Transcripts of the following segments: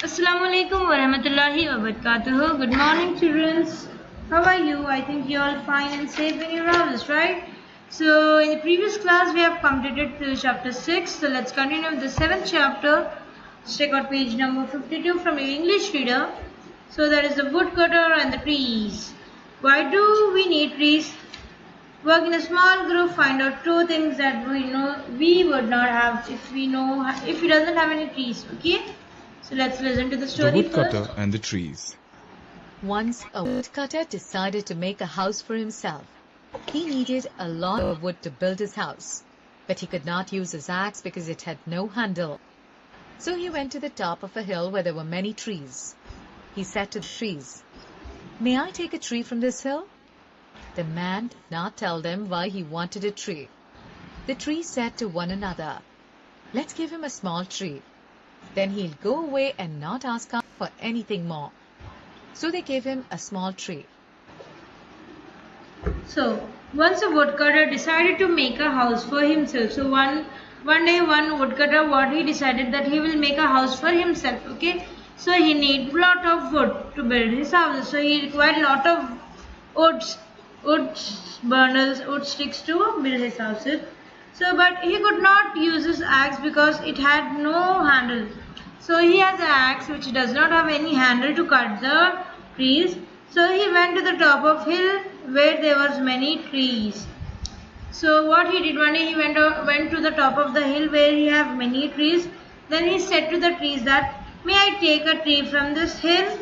Assalamualaikum warahmatullahi wabarakatuh. Good morning, children. How are you? I think you all fine and safe in your houses, right? So, in the previous class, we have completed till chapter 6. So, let's continue with the 7th chapter. Let's check out page number 52 from your English reader. So, that is the woodcutter and the trees. Why do we need trees? Work in a small group, find out two things that we know we would not have if we doesn't have any trees. Okay, so let's listen to the story. The Woodcutter first. and the Trees. Once a woodcutter decided to make a house for himself. He needed a lot of wood to build his house, but he could not use his axe because it had no handle. So he went to the top of a hill where there were many trees. He said to the trees, "May I take a tree from this hill?" The man did not tell them why he wanted a tree. The trees said to one another, "Let's give him a small tree. Then he'll go away and not ask us for anything more." So they gave him a small tree. So once a woodcutter decided to make a house for himself. So one day one woodcutter he decided that he will make a house for himself. Okay, so he need lot of wood to build his house. So he required lot of wood bundles, wood sticks to build his houses. So, but he could not use his axe because it had no handle. So he has an axe which does not have any handle to cut the trees. So he went to the top of hill where there was many trees. So what he did one day, he went to the top of the hill where he have many trees. Then he said to the trees that, "May I take a tree from this hill?"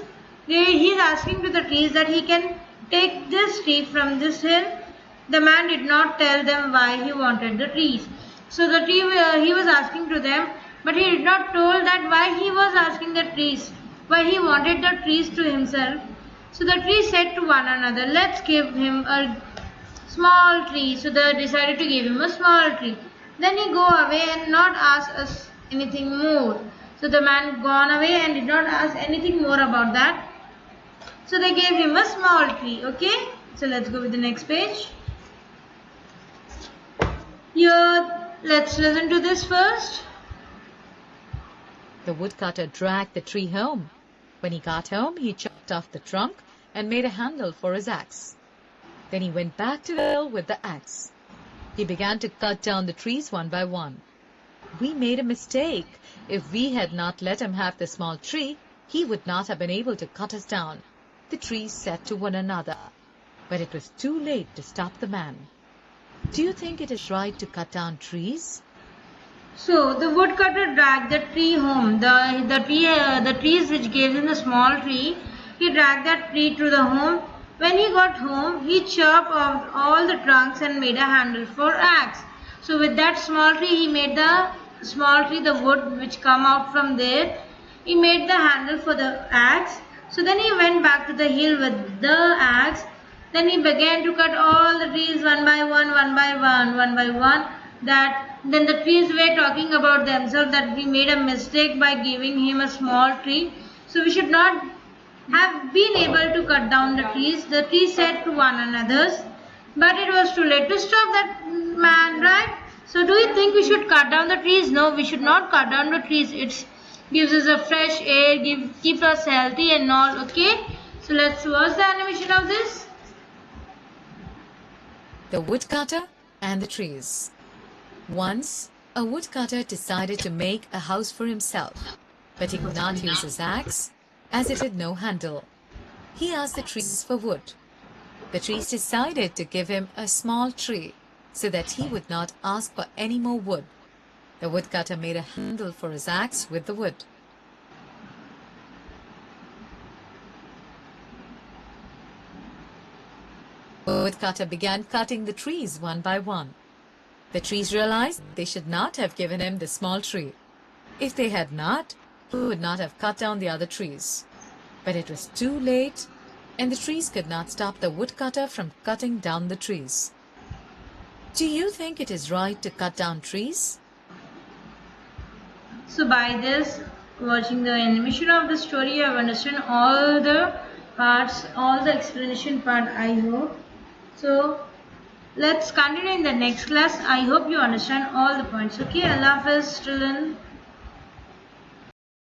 He is asking to the trees that he can take this tree from this hill. The man did not tell them why he wanted the trees. So the tree he was asking to them, but he did not told that why he was asking the trees, why he wanted the trees to himself. So the trees said to one another, "Let's give him a small tree." So they decided to give him a small tree. Then he go away and not ask us anything more. So the man gone away and did not ask anything more about that. So they gave him a small tree. Okay, so let's go with the next page. Here, let's listen to this first. The woodcutter dragged the tree home. When he got home, he chopped off the trunk and made a handle for his axe. Then he went back to the hill with the axe. He began to cut down the trees one by one. "We made a mistake. If we had not let him have the small tree, he would not have been able to cut us down," the trees said to one another. But it was too late to stop the man. Do you think it is right to cut down trees? So the woodcutter dragged the tree home. The trees which gave him the small tree, he dragged that tree to the home. When he got home, he chopped off all the trunks and made a handle for axe. So with that small tree, he made the small tree, the wood which come out from there, he made the handle for the axe. So then he went back to the hill with the axe. Then he began to cut all the trees one by one, one by one, one by one. Then the trees were talking about themselves that we made a mistake by giving him a small tree. So we should not have been able to cut down the trees. The trees said to one another, but it was too late to stop that man, right? So do you think we should cut down the trees? No, we should not cut down the trees. It gives us a fresh air, keep us healthy and all. Okay, so let's watch the animation of this. The Woodcutter and the Trees. Once, a woodcutter decided to make a house for himself, but he could not use his axe, as it had no handle. He asked the trees for wood. The trees decided to give him a small tree, so that he would not ask for any more wood. The woodcutter made a handle for his axe with the wood. The woodcutter began cutting the trees one by one. The trees realized they should not have given him the small tree. If they had not, he would not have cut down the other trees. But it was too late, and the trees could not stop the woodcutter from cutting down the trees. Do you think it is right to cut down trees? So by this, watching the animation of the story, you have understood all the parts, all the explanation part, I hope. So let's continue in the next class. I hope you understand all the points. Okay, Allah Hafiz, children.